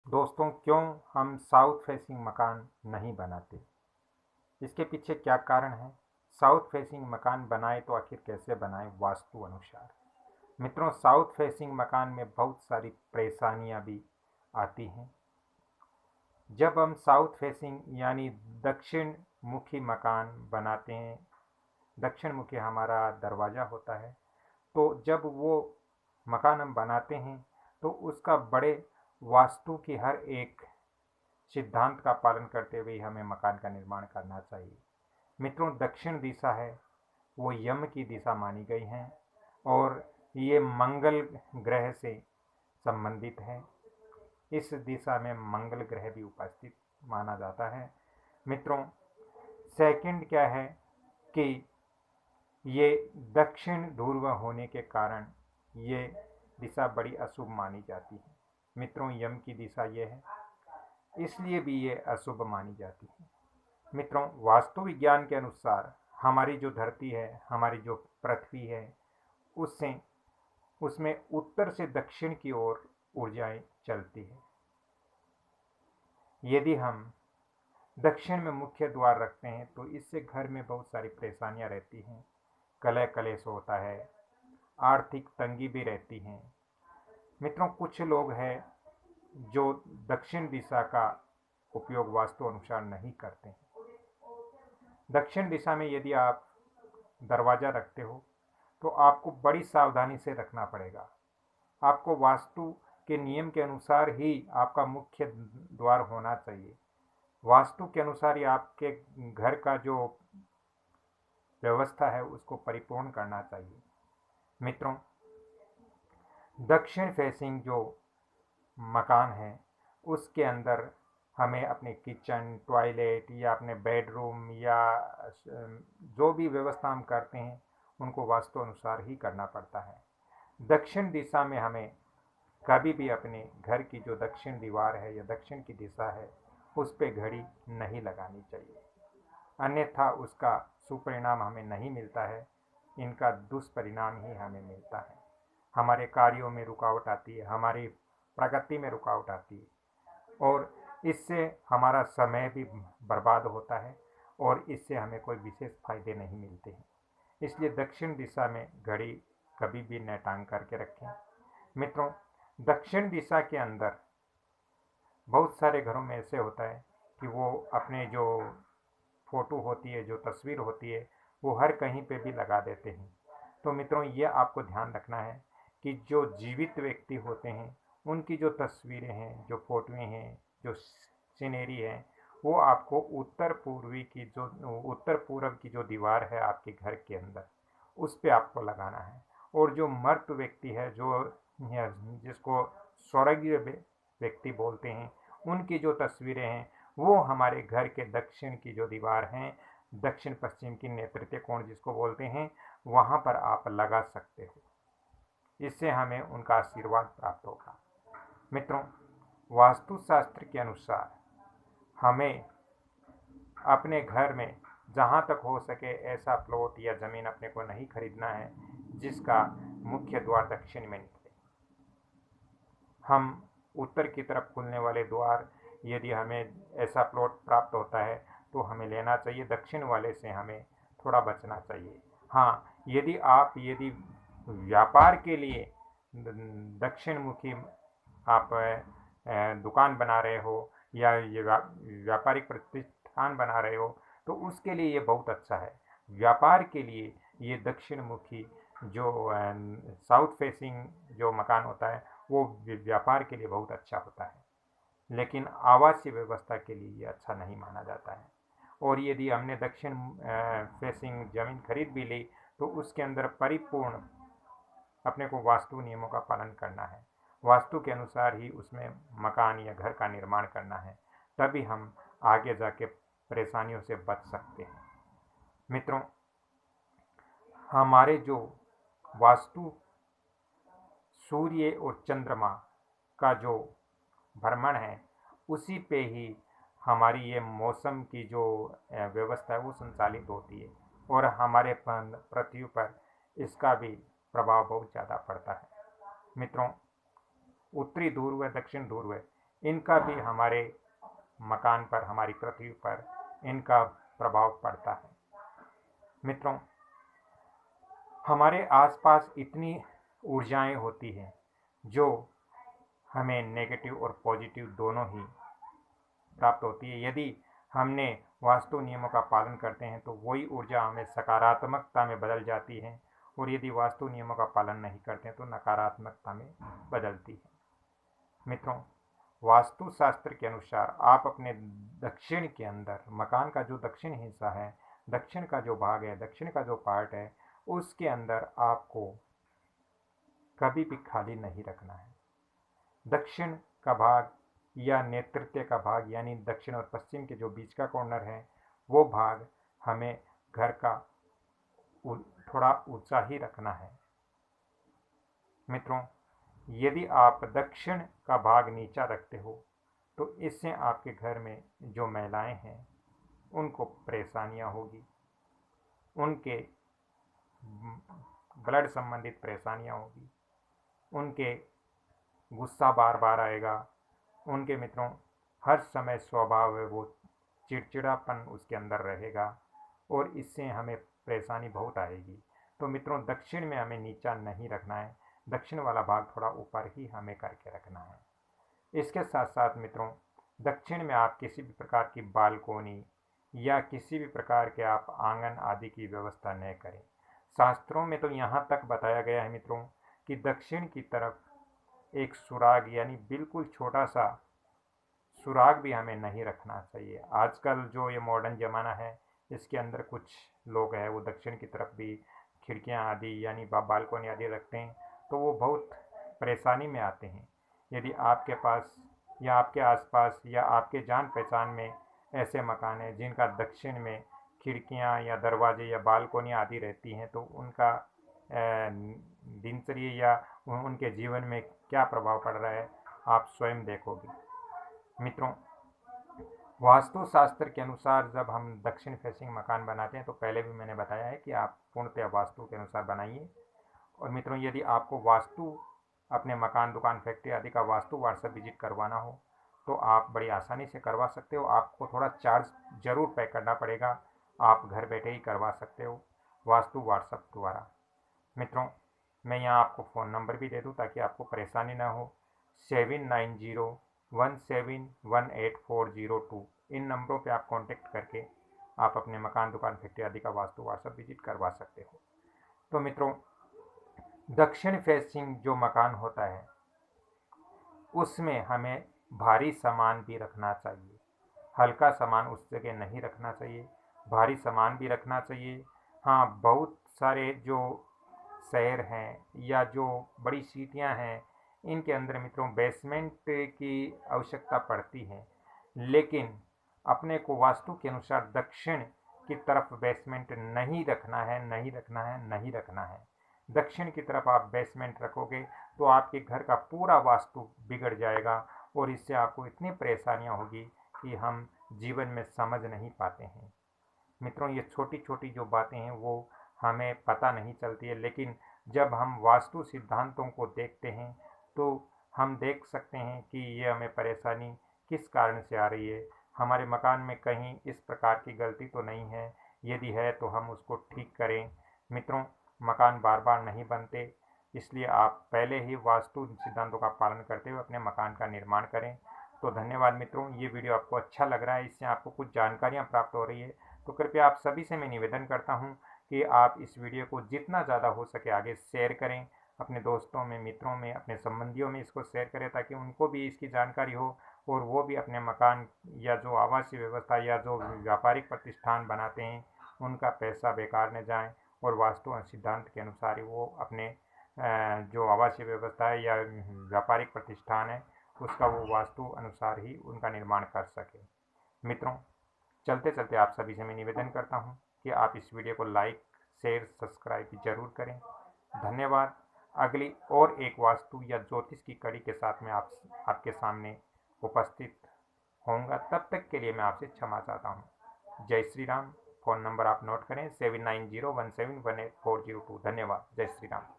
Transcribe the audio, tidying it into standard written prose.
दोस्तों, क्यों हम साउथ फेसिंग मकान नहीं बनाते? इसके पीछे क्या कारण है? साउथ फेसिंग मकान बनाए तो आखिर कैसे बनाएं वास्तु अनुसार? मित्रों, साउथ फेसिंग मकान में बहुत सारी परेशानियां भी आती हैं। जब हम साउथ फेसिंग यानी दक्षिण मुखी मकान बनाते हैं, दक्षिण मुखी हमारा दरवाज़ा होता है, तो जब वो मकान हम बनाते हैं तो उसका बड़े वास्तु की हर एक सिद्धांत का पालन करते हुए हमें मकान का निर्माण करना चाहिए। मित्रों, दक्षिण दिशा है वो यम की दिशा मानी गई है और ये मंगल ग्रह से संबंधित है। इस दिशा में मंगल ग्रह भी उपस्थित माना जाता है। मित्रों, सेकंड क्या है कि ये दक्षिण ध्रुव होने के कारण ये दिशा बड़ी अशुभ मानी जाती है। मित्रों, यम की दिशा ये है, इसलिए भी ये अशुभ मानी जाती है। मित्रों, वास्तु विज्ञान के अनुसार हमारी जो धरती है, हमारी जो पृथ्वी है, उससे उसमें उत्तर से दक्षिण की ओर ऊर्जाएं चलती है। यदि हम दक्षिण में मुख्य द्वार रखते हैं तो इससे घर में बहुत सारी परेशानियां रहती हैं। कलह कलेश होता है, आर्थिक तंगी भी रहती है। मित्रों, कुछ लोग हैं जो दक्षिण दिशा का उपयोग वास्तु अनुसार नहीं करते हैं। दक्षिण दिशा में यदि आप दरवाज़ा रखते हो तो आपको बड़ी सावधानी से रखना पड़ेगा। आपको वास्तु के नियम के अनुसार ही आपका मुख्य द्वार होना चाहिए। वास्तु के अनुसार ही आपके घर का जो व्यवस्था है उसको परिपूर्ण करना चाहिए। मित्रों, दक्षिण फेसिंग जो मकान है उसके अंदर हमें अपने किचन, टॉयलेट या अपने बेडरूम या जो भी व्यवस्था हम करते हैं उनको वास्तु अनुसार ही करना पड़ता है। दक्षिण दिशा में हमें कभी भी अपने घर की जो दक्षिण दीवार है या दक्षिण की दिशा है उस पे घड़ी नहीं लगानी चाहिए, अन्यथा उसका सुपरिणाम हमें नहीं मिलता है, इनका दुष्परिणाम ही हमें मिलता है। हमारे कार्यों में रुकावट आती है, हमारी प्रगति में रुकावट आती है और इससे हमारा समय भी बर्बाद होता है और इससे हमें कोई विशेष फायदे नहीं मिलते हैं। इसलिए दक्षिण दिशा में घड़ी कभी भी न टांग करके रखें। मित्रों, दक्षिण दिशा के अंदर बहुत सारे घरों में ऐसे होता है कि वो अपने जो फोटो होती है, जो तस्वीर होती है, वो हर कहीं पे भी लगा देते हैं। तो मित्रों, ये आपको ध्यान रखना है कि जो जीवित व्यक्ति होते हैं उनकी जो तस्वीरें हैं, जो फोटोएं हैं, जो सीनरी है, वो आपको उत्तर पूर्व की जो दीवार है आपके घर के अंदर उस पे आपको लगाना है। और जो मर्त व्यक्ति है, जो जिसको स्वर्गीय व्यक्ति बोलते हैं, उनकी जो तस्वीरें हैं वो हमारे घर के दक्षिण की जो दीवार हैं, दक्षिण पश्चिम की नेतृत्व कोण जिसको बोलते हैं, वहाँ पर आप लगा सकते हो। इससे हमें उनका आशीर्वाद प्राप्त होगा। मित्रों, वास्तुशास्त्र के अनुसार हमें अपने घर में जहाँ तक हो सके ऐसा प्लॉट या ज़मीन अपने को नहीं खरीदना है जिसका मुख्य द्वार दक्षिण में निकले। हम उत्तर की तरफ खुलने वाले द्वार, यदि हमें ऐसा प्लॉट प्राप्त होता है तो हमें लेना चाहिए। दक्षिण वाले से हमें थोड़ा बचना चाहिए। हाँ, यदि व्यापार के लिए दक्षिण मुखी आप दुकान बना रहे हो या ये व्यापारिक प्रतिष्ठान बना रहे हो तो उसके लिए ये बहुत अच्छा है। व्यापार के लिए ये दक्षिण मुखी जो साउथ फेसिंग जो मकान होता है वो व्यापार के लिए बहुत अच्छा होता है, लेकिन आवासीय व्यवस्था के लिए ये अच्छा नहीं माना जाता है। और यदि हमने दक्षिण फेसिंग जमीन खरीद भी ली तो उसके अंदर परिपूर्ण अपने को वास्तु नियमों का पालन करना है। वास्तु के अनुसार ही उसमें मकान या घर का निर्माण करना है, तभी हम आगे जाके परेशानियों से बच सकते हैं। मित्रों, हमारे जो वास्तु सूर्य और चंद्रमा का जो भ्रमण है उसी पे ही हमारी ये मौसम की जो व्यवस्था है वो संचालित होती है और हमारे पृथ्वी पर इसका भी प्रभाव बहुत ज़्यादा पड़ता है। मित्रों, उत्तरी ध्रुव व दक्षिण ध्रुव इनका भी हमारे मकान पर, हमारी पृथ्वी पर इनका प्रभाव पड़ता है। मित्रों, हमारे आसपास इतनी ऊर्जाएं होती हैं जो हमें नेगेटिव और पॉजिटिव दोनों ही प्राप्त होती है। यदि हमने वास्तु नियमों का पालन करते हैं तो वही ऊर्जा हमें सकारात्मकता में बदल जाती है, और यदि वास्तु नियमों का पालन नहीं करते हैं तो नकारात्मकता में बदलती है। मित्रों, वास्तुशास्त्र के अनुसार आप अपने दक्षिण के अंदर, मकान का जो दक्षिण हिस्सा है, दक्षिण का जो भाग है, दक्षिण का जो पार्ट है, उसके अंदर आपको कभी भी खाली नहीं रखना है। दक्षिण का भाग या नेतृत्व का भाग, यानी दक्षिण और पश्चिम के जो बीच का कॉर्नर है, वो भाग हमें घर का थोड़ा ऊंचा ही रखना है। मित्रों, यदि आप दक्षिण का भाग नीचा रखते हो तो इससे आपके घर में जो महिलाएं हैं उनको परेशानियां होगी, उनके ब्लड संबंधित परेशानियां होगी, उनके गुस्सा बार बार आएगा, उनके मित्रों हर समय स्वभाव है वो चिड़चिड़ापन उसके अंदर रहेगा, और इससे हमें परेशानी बहुत आएगी। तो मित्रों, दक्षिण में हमें नीचा नहीं रखना है, दक्षिण वाला भाग थोड़ा ऊपर ही हमें करके रखना है। इसके साथ साथ मित्रों, दक्षिण में आप किसी भी प्रकार की बालकोनी या किसी भी प्रकार के आप आंगन आदि की व्यवस्था न करें। शास्त्रों में तो यहाँ तक बताया गया है मित्रों कि दक्षिण की तरफ एक सुराग, यानी बिल्कुल छोटा सा सुराग भी हमें नहीं रखना चाहिए। आजकल जो ये मॉडर्न ज़माना है, इसके अंदर कुछ लोग हैं वो दक्षिण की तरफ भी खिड़कियाँ आदि यानी बालकोनी आदि रखते हैं, तो वो बहुत परेशानी में आते हैं। यदि आपके पास या आपके आसपास या आपके जान पहचान में ऐसे मकान हैं जिनका दक्षिण में खिड़कियाँ या दरवाजे या बालकोनी आदि रहती हैं, तो उनका दिनचर्या या उनके जीवन में क्या प्रभाव पड़ रहा है आप स्वयं देखोगे। मित्रों, वास्तुशास्त्र के अनुसार जब हम दक्षिण फेसिंग मकान बनाते हैं तो पहले भी मैंने बताया है कि आप पूर्णतः वास्तु के अनुसार बनाइए। और मित्रों, यदि आपको वास्तु अपने मकान, दुकान, फैक्ट्री आदि का वास्तु व्हाट्सएप विजिट करवाना हो तो आप बड़ी आसानी से करवा सकते हो। आपको थोड़ा चार्ज जरूर पे करना पड़ेगा, आप घर बैठे ही करवा सकते हो वास्तु व्हाट्सएप द्वारा। मित्रों, मैं यहाँ आपको फ़ोन नंबर भी दे दूँ ताकि आपको परेशानी ना हो। 7901718402 इन नंबरों पे आप कांटेक्ट करके आप अपने मकान, दुकान, फैक्ट्री आदि का वास्तु व्हाट्सएप विजिट करवा सकते हो। तो मित्रों, दक्षिण फेसिंग जो मकान होता है उसमें हमें भारी सामान भी रखना चाहिए, हल्का सामान उस जगह नहीं रखना चाहिए, भारी सामान भी रखना चाहिए। हाँ, बहुत सारे जो शहर हैं या जो बड़ी सिटियां हैं, इनके अंदर मित्रों बेसमेंट की आवश्यकता पड़ती है, लेकिन अपने को वास्तु के अनुसार दक्षिण की तरफ बेसमेंट नहीं रखना है, नहीं रखना है, नहीं रखना है। दक्षिण की तरफ आप बेसमेंट रखोगे तो आपके घर का पूरा वास्तु बिगड़ जाएगा, और इससे आपको इतनी परेशानियां होगी कि हम जीवन में समझ नहीं पाते हैं। मित्रों, ये छोटी छोटी जो बातें हैं वो हमें पता नहीं चलती है, लेकिन जब हम वास्तु सिद्धांतों को देखते हैं तो हम देख सकते हैं कि ये हमें परेशानी किस कारण से आ रही है। हमारे मकान में कहीं इस प्रकार की गलती तो नहीं है, यदि है तो हम उसको ठीक करें। मित्रों, मकान बार बार नहीं बनते, इसलिए आप पहले ही वास्तु सिद्धांतों का पालन करते हुए अपने मकान का निर्माण करें। तो धन्यवाद मित्रों, ये वीडियो आपको अच्छा लग रहा है, इससे आपको कुछ जानकारियाँ प्राप्त हो रही है, तो कृपया आप सभी से मैं निवेदन करता हूँ कि आप इस वीडियो को जितना ज़्यादा हो सके आगे शेयर करें, अपने दोस्तों में, मित्रों में, अपने संबंधियों में इसको शेयर करें ताकि उनको भी इसकी जानकारी हो और वो भी अपने मकान या जो आवासीय व्यवस्था या जो व्यापारिक प्रतिष्ठान बनाते हैं उनका पैसा बेकार न जाए, और वास्तु सिद्धांत के अनुसार ही वो अपने जो आवासीय व्यवस्था है या व्यापारिक प्रतिष्ठान है उसका वो वास्तु अनुसार ही उनका निर्माण कर सके। मित्रों, चलते चलते आप सभी से मैं निवेदन करता हूं कि आप इस वीडियो को लाइक, शेयर, सब्सक्राइब जरूर करें। धन्यवाद। अगली और एक वास्तु या ज्योतिष की कड़ी के साथ में आपके सामने उपस्थित होऊंगा। तब तक के लिए मैं आपसे क्षमा चाहता हूं। जय श्री राम। फ़ोन नंबर आप नोट करें 7901718402। धन्यवाद। जय श्री राम।